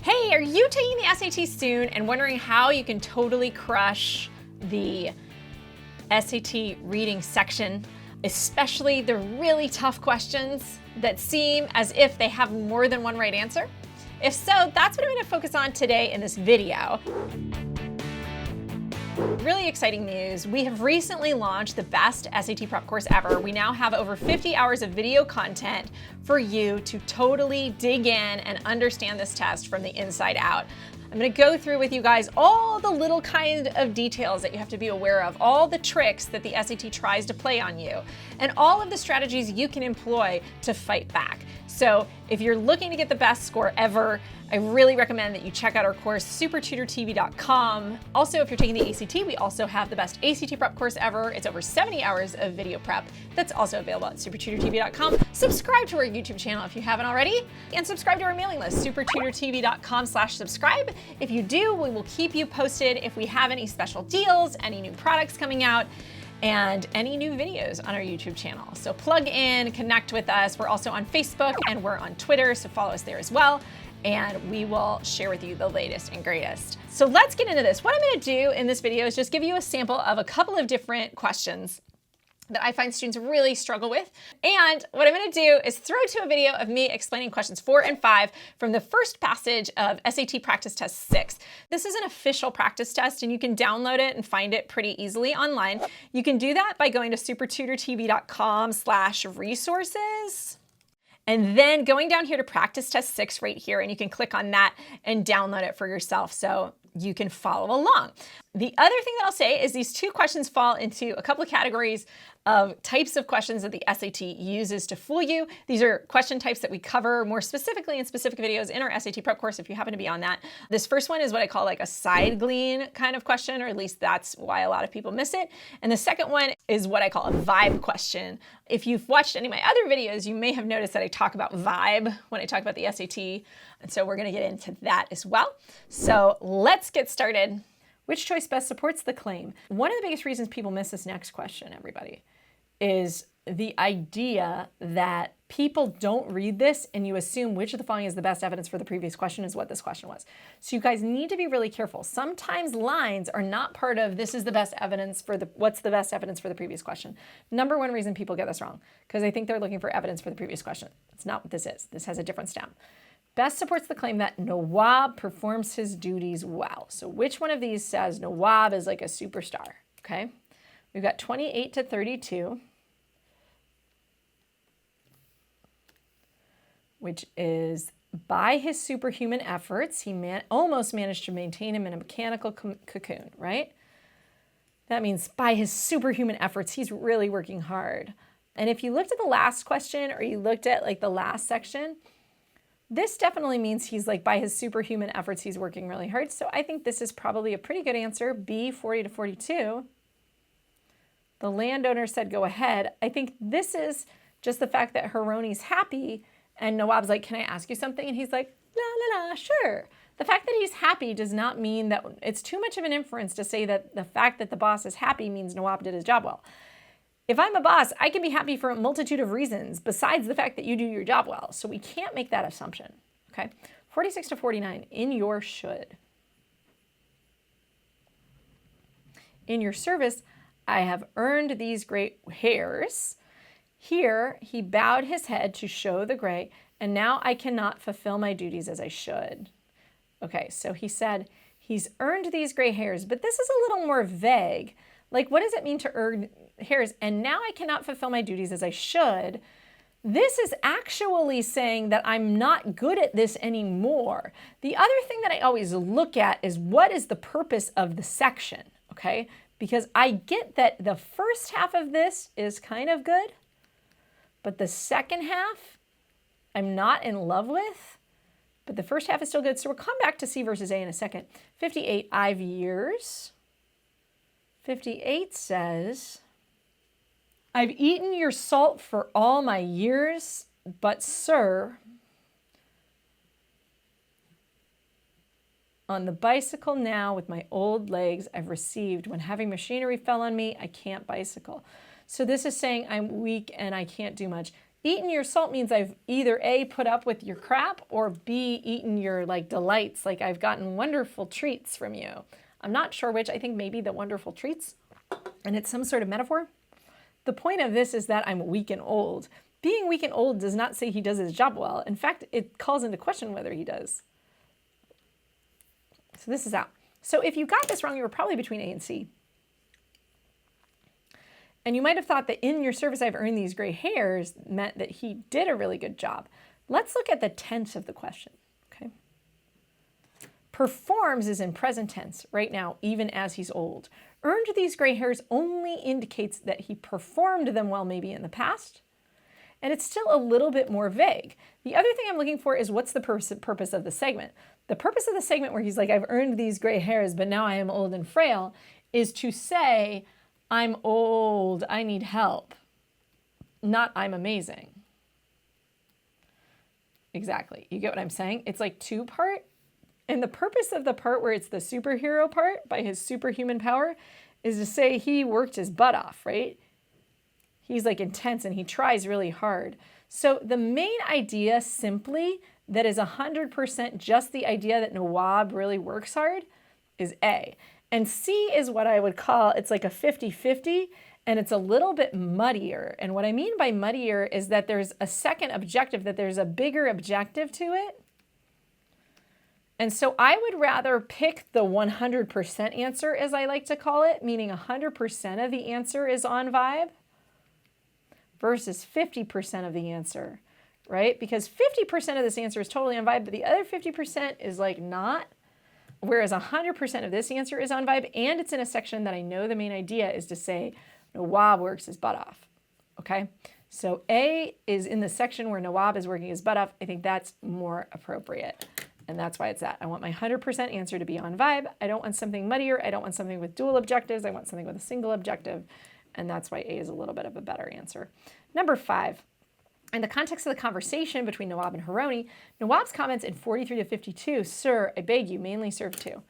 Hey, are you taking the SAT soon and wondering how you can totally crush the SAT reading section, especially the really tough questions that seem as if they have more than one right answer? If so, that's what I'm going to focus on today in this video. Really exciting news. We have recently launched the best SAT prep course ever. We now have over 50 hours of video content for you to totally dig in and understand this test from the inside out. I'm going to go through with you guys all the little kind of details that you have to be aware of, all the tricks that the SAT tries to play on you, and all of the strategies you can employ to fight back. So if you're looking to get the best score ever, I really recommend that you check out our course, SupertutorTV.com. Also, if you're taking the ACT, we also have the best ACT prep course ever. It's over 70 hours of video prep that's also available at SupertutorTV.com. Subscribe to our YouTube channel if you haven't already, and subscribe to our mailing list, SupertutorTV.com/subscribe. If you do, we will keep you posted if we have any special deals, any new products coming out, and any new videos on our YouTube channel. So plug in, connect with us. We're also on Facebook and we're on Twitter, so follow us there as well. And we will share with you the latest and greatest. So let's get into this. What I'm gonna do in this video is just give you a sample of a couple of different questions that I find students really struggle with. And what I'm gonna do is throw to a video of me explaining questions 4 and 5 from the first passage of SAT Practice Test 6. This is an official practice test and you can download it and find it pretty easily online. You can do that by going to SupertutorTV.com/resources. And then going down here to Practice Test 6 right here, and you can click on that and download it for yourself so you can follow along. The other thing that I'll say is these two questions fall into a couple of categories of types of questions that the SAT uses to fool you. These are question types that we cover more specifically in specific videos in our SAT prep course if you happen to be on that. This first one is what I call like a side glean kind of question, or at least that's why a lot of people miss it. And the second one is what I call a vibe question. If you've watched any of my other videos, you may have noticed that I talk about vibe when I talk about the SAT. And so we're gonna get into that as well. So let's get started. Which choice best supports the claim? One of the biggest reasons people miss this next question, everybody, is the idea that people don't read this and you assume which of the following is the best evidence for the previous question is what this question was. So you guys need to be really careful. Sometimes lines are not part of this is the best evidence for the, what's the best evidence for the previous question. Number one reason people get this wrong, because they think they're looking for evidence for the previous question. It's not what this is. This has a different stem. Best supports the claim that Nawab performs his duties well. So which one of these says Nawab is like a superstar, okay? We've got 28 to 32, which is by his superhuman efforts, he almost managed to maintain him in a mechanical cocoon, right? That means by his superhuman efforts, he's really working hard. And if you looked at the last question or you looked at like the last section, this definitely means he's like by his superhuman efforts, he's working really hard. So I think this is probably a pretty good answer, B, 40 to 42. The landowner said, go ahead. I think this is just the fact that Haroni's happy and Nawab's like, can I ask you something? And he's like, la, la, la, sure. The fact that he's happy does not mean that it's too much of an inference to say that the fact that the boss is happy means Nawab did his job well. If I'm a boss, I can be happy for a multitude of reasons besides the fact that you do your job well. So we can't make that assumption, okay? 46 to 49, in your should. In your service, I have earned these great hairs. Here, he bowed his head to show the gray, and now I cannot fulfill my duties as I should. Okay, so he said he's earned these gray hairs, but this is a little more vague. Like, what does it mean to earn hairs? And now I cannot fulfill my duties as I should. This is actually saying that I'm not good at this anymore. The other thing that I always look at is what is the purpose of the section, okay? Because I get that the first half of this is kind of good, but the second half I'm not in love with, but the first half is still good. So we'll come back to C versus A in a second. 58, I've years. 58 says, I've eaten your salt for all my years, but sir, on the bicycle now with my old legs I've received, when heavy machinery fell on me, I can't bicycle. So this is saying I'm weak and I can't do much. Eaten your salt means I've either A, put up with your crap, or B, eaten your like delights, like I've gotten wonderful treats from you. I'm not sure which. I think maybe the wonderful treats, and it's some sort of metaphor. The point of this is that I'm weak and old. Being weak and old does not say he does his job well. In fact, it calls into question whether he does. So this is out. So if you got this wrong, you were probably between A and C. And you might have thought that in your service I've earned these gray hairs meant that he did a really good job. Let's look at the tense of the question, okay? Performs is in present tense right now, even as he's old. Earned these gray hairs only indicates that he performed them well maybe in the past, and it's still a little bit more vague. The other thing I'm looking for is what's the purpose of the segment. The purpose of the segment where he's like, I've earned these gray hairs, but now I am old and frail, is to say, I'm old, I need help, not I'm amazing. Exactly, you get what I'm saying? It's like two-part, and the purpose of the part where it's the superhero part by his superhuman power is to say he worked his butt off, right? He's like intense and he tries really hard. So the main idea simply that is 100% just the idea that Nawab really works hard is A. And C is what I would call, it's like a 50-50, and it's a little bit muddier. And what I mean by muddier is that there's a second objective, that there's a bigger objective to it. And so I would rather pick the 100% answer, as I like to call it, meaning 100% of the answer is on vibe, versus 50% of the answer, right? Because 50% of this answer is totally on vibe, but the other 50% is like not. Whereas 100% of this answer is on vibe, and it's in a section that I know the main idea is to say Nawab works his butt off, okay? So A is in the section where Nawab is working his butt off. I think that's more appropriate, and that's why it's that. I want my 100% answer to be on vibe. I don't want something muddier. I don't want something with dual objectives. I want something with a single objective, and that's why A is a little bit of a better answer. Number 5. In the context of the conversation between Nawab and Haroni, Nawab's comments in 43 to 52, sir, I beg you, mainly serve two.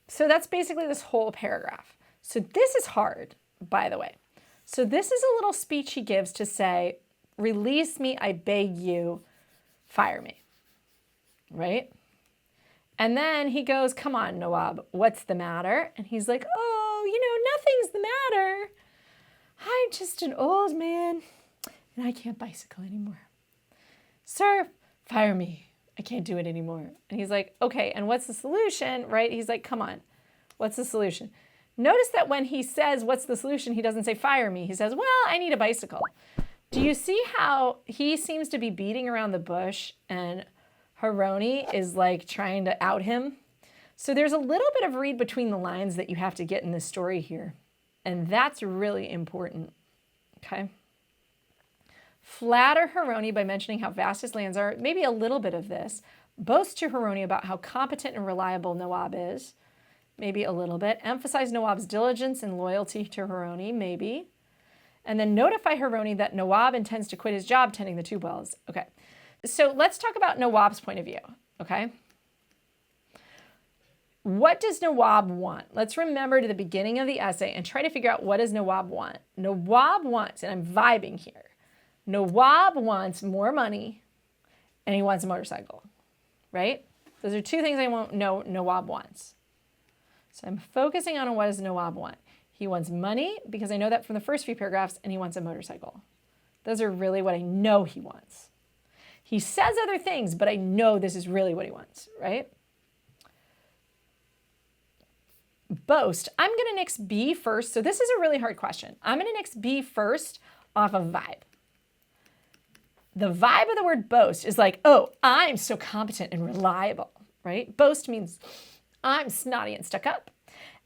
So that's basically this whole paragraph. So this is hard, by the way. So this is a little speech he gives to say, release me, I beg you, fire me, right? And then he goes, come on, Nawab, what's the matter? And he's like, oh, nothing's the matter. I'm just an old man. And I can't bicycle anymore. Sir, fire me. I can't do it anymore. And he's like, okay, and what's the solution, right? He's like, come on, what's the solution? Notice that when he says, what's the solution, he doesn't say fire me. He says, well, I need a bicycle. Do you see how he seems to be beating around the bush and Haroni is like trying to out him? So there's a little bit of read between the lines that you have to get in this story here. And that's really important, okay? Flatter Haroni by mentioning how vast his lands are, maybe a little bit of this. Boast to Haroni about how competent and reliable Nawab is, maybe a little bit. Emphasize Nawab's diligence and loyalty to Haroni, maybe. And then notify Haroni that Nawab intends to quit his job tending the tube wells. Okay, so let's talk about Nawab's point of view, okay? What does Nawab want? Let's remember to the beginning of the essay and try to figure out what does Nawab want. Nawab wants, and I'm vibing here, Nawab wants more money and he wants a motorcycle, right? Those are two things I won't know Nawab wants. So I'm focusing on what does Nawab want. He wants money because I know that from the first few paragraphs, and he wants a motorcycle. Those are really what I know he wants. He says other things, but I know this is really what he wants, right? Boast. I'm going to nix B first. So this is a really hard question. I'm going to nix B first off of vibe. The vibe of the word boast is like, oh, I'm so competent and reliable, right? Boast means I'm snotty and stuck up,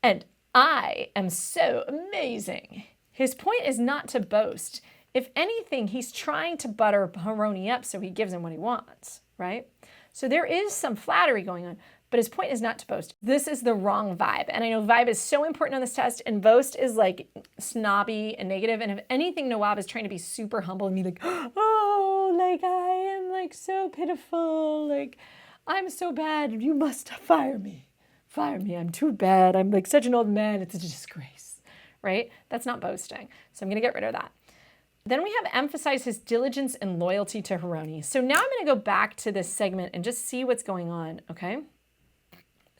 and I am so amazing. His point is not to boast. If anything, he's trying to butter Haroni up so he gives him what he wants, right? So there is some flattery going on, but his point is not to boast. This is the wrong vibe. And I know vibe is so important on this test, and boast is like snobby and negative. And if anything, Nawab is trying to be super humble and be like, oh, like I am like so pitiful. Like I'm so bad. You must fire me. Fire me. I'm too bad. I'm like such an old man. It's a disgrace, right? That's not boasting. So I'm going to get rid of that. Then we have emphasize his diligence and loyalty to Haroni. So now I'm going to go back to this segment and just see what's going on, okay?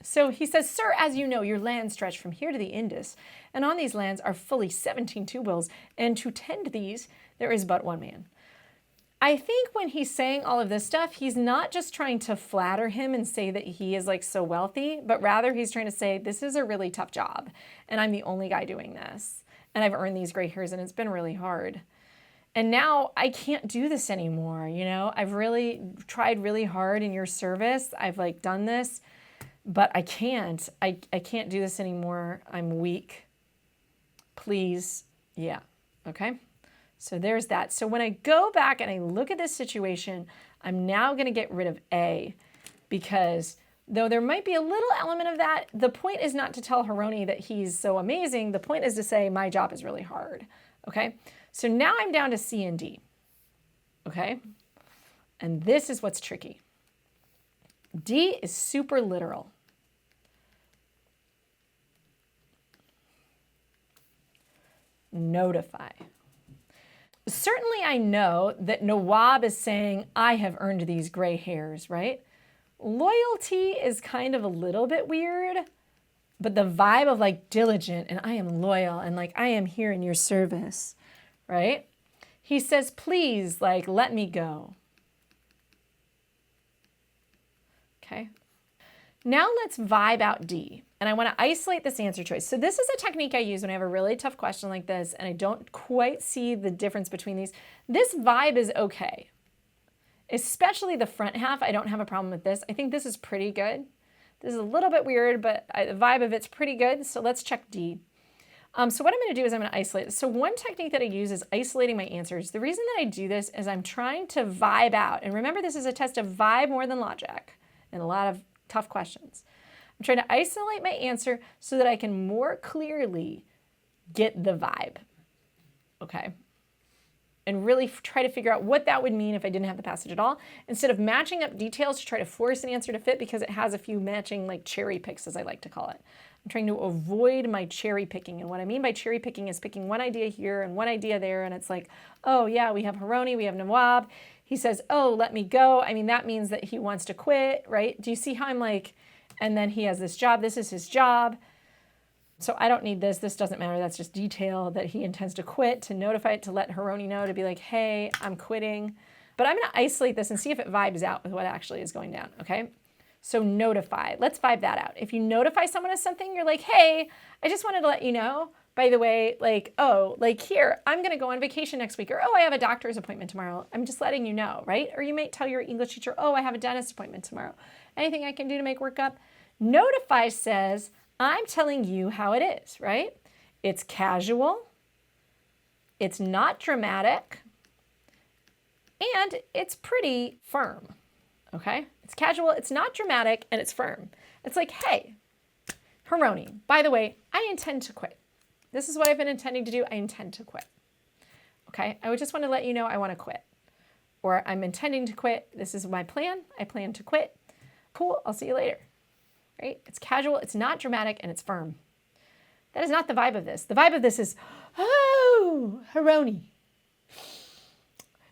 So he says, "Sir, as you know, your lands stretch from here to the Indus, and on these lands are fully 17 tubewells, and to tend these there is but one man." I think when he's saying all of this stuff, he's not just trying to flatter him and say that he is like so wealthy, but rather he's trying to say, this is a really tough job, and I'm the only guy doing this, and I've earned these gray hairs, and it's been really hard. And now I can't do this anymore, you know? I've really tried really hard in your service. I've like done this, but I can't. I can't do this anymore. I'm weak. Please. Yeah. Okay. So there's that. So when I go back and I look at this situation, I'm now going to get rid of A, because though there might be a little element of that, the point is not to tell Haroni that he's so amazing. The point is to say my job is really hard. Okay. So now I'm down to C and D. Okay. And this is what's tricky. D is super literal. Notify. Certainly I know that Nawab is saying, I have earned these gray hairs, right? Loyalty is kind of a little bit weird, but the vibe of like diligent and I am loyal and like I am here in your service, right? He says, please, like, let me go. Okay. Now let's vibe out D. And I want to isolate this answer choice. So this is a technique I use when I have a really tough question like this and I don't quite see the difference between these. This vibe is okay. Especially the front half. I don't have a problem with this. I think this is pretty good. This is a little bit weird, but the vibe of it's pretty good. So let's check D. So what I'm going to do is I'm going to isolate this. So one technique that I use is isolating my answers. The reason that I do this is I'm trying to vibe out. And remember, this is a test of vibe more than logic in a lot of tough questions. I'm trying to isolate my answer so that I can more clearly get the vibe, okay? And really try to figure out what that would mean if I didn't have the passage at all, instead of matching up details to try to force an answer to fit because it has a few matching like cherry picks, as I like to call it. I'm trying to avoid my cherry picking. And what I mean by cherry picking is picking one idea here and one idea there. And it's like, oh yeah, we have Haroni, we have Nawab. He says, oh, let me go. I mean, that means that he wants to quit, right? Do you see how I'm like, and then he has this job. This is his job. So I don't need this. This doesn't matter. That's just detail that he intends to quit, to notify it, to let Haroni know, to be like, hey, I'm quitting. But I'm going to isolate this and see if it vibes out with what actually is going down, okay? So notify. Let's vibe that out. If you notify someone of something, you're like, hey, I just wanted to let you know, by the way, like, oh, like here, I'm going to go on vacation next week. Or, oh, I have a doctor's appointment tomorrow. I'm just letting you know, right? Or you might tell your English teacher, oh, I have a dentist appointment tomorrow. Anything I can do to make work up? Notify says, I'm telling you how it is, right? It's casual. It's not dramatic. And it's pretty firm, okay? It's casual, it's not dramatic, and it's firm. It's like, hey, Haroni, by the way, I intend to quit. This is what I've been intending to do. I intend to quit. Okay? I would just want to let you know I want to quit. Or I'm intending to quit. This is my plan. I plan to quit. Cool. I'll see you later. Right? It's casual. It's not dramatic. And it's firm. That is not the vibe of this. The vibe of this is, oh, Haroni,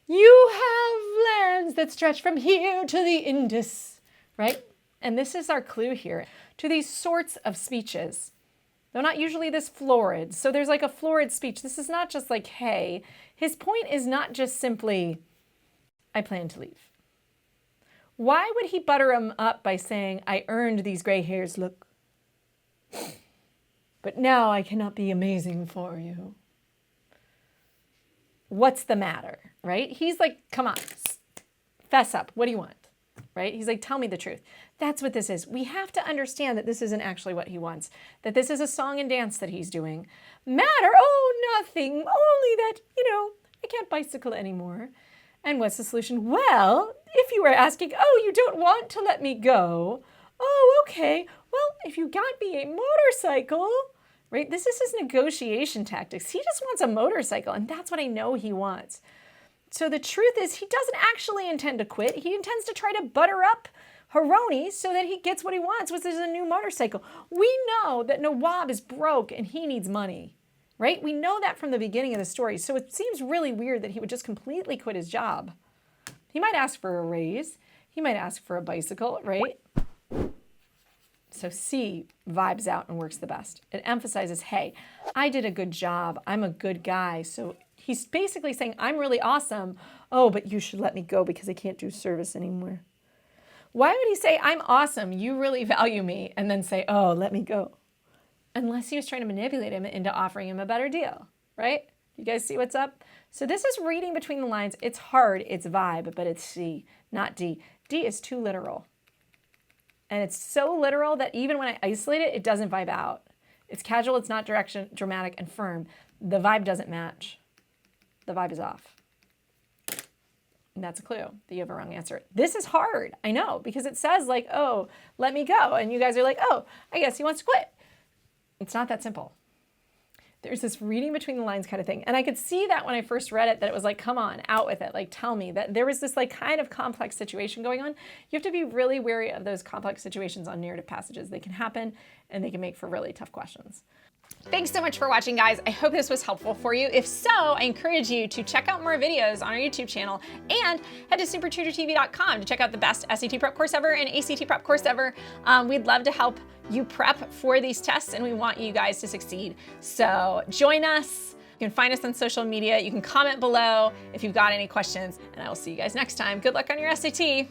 you have lands that stretch from here to the Indus. Right? And this is our clue here to these sorts of speeches. They're not usually this florid. So there's like a florid speech. This is not just like, hey. His point is not just simply, I plan to leave. Why would he butter him up by saying, I earned these gray hairs, look. But now I cannot be amazing for you. What's the matter, right? He's like, come on, fess up. What do you want? Right? He's like, tell me the truth. That's what this is. We have to understand that this isn't actually what he wants, that this is a song and dance that he's doing. Matter? Oh, nothing. Only that, I can't bicycle anymore. And what's the solution? Well, if you were asking, oh, you don't want to let me go. Oh, okay. Well, if you got me a motorcycle, right? This is his negotiation tactics. He just wants a motorcycle, and that's what I know he wants. So the truth is he doesn't actually intend to quit. He intends to try to butter up Haroni so that he gets what he wants, which is a new motorcycle. We know that Nawab is broke and he needs money. right? We know that from the beginning of the story. So it seems really weird that he would just completely quit his job. He might ask for a raise. He might ask for a bicycle, right? So C vibes out and works the best. It emphasizes, hey, I did a good job. I'm a good guy. So he's basically saying, I'm really awesome. Oh, but you should let me go because I can't do service anymore. Why would he say, I'm awesome, you really value me, and then say, oh, let me go? Unless he was trying to manipulate him into offering him a better deal, right? You guys see what's up? So this is reading between the lines. It's hard, it's vibe, but it's C, not D. D is too literal. And it's so literal that even when I isolate it, it doesn't vibe out. It's casual, it's not dramatic, and firm. The vibe doesn't match. The vibe is off. And that's a clue that you have a wrong answer. This is hard, I know, because it says like, oh, let me go. And you guys are like, oh, I guess he wants to quit. It's not that simple. There's this reading between the lines kind of thing. And I could see that when I first read it, that it was like, come on, out with it. Like, tell me that there was this like kind of complex situation going on. You have to be really wary of those complex situations on narrative passages. They can happen and they can make for really tough questions. Thanks so much for watching, guys. I hope this was helpful for you. If so, I encourage you to check out more videos on our YouTube channel and head to SupertutorTV.com to check out the best SAT prep course ever and ACT prep course ever. We'd love to help you prep for these tests, and we want you guys to succeed. So join us. You can find us on social media. You can comment below if you've got any questions, and I will see you guys next time. Good luck on your SAT.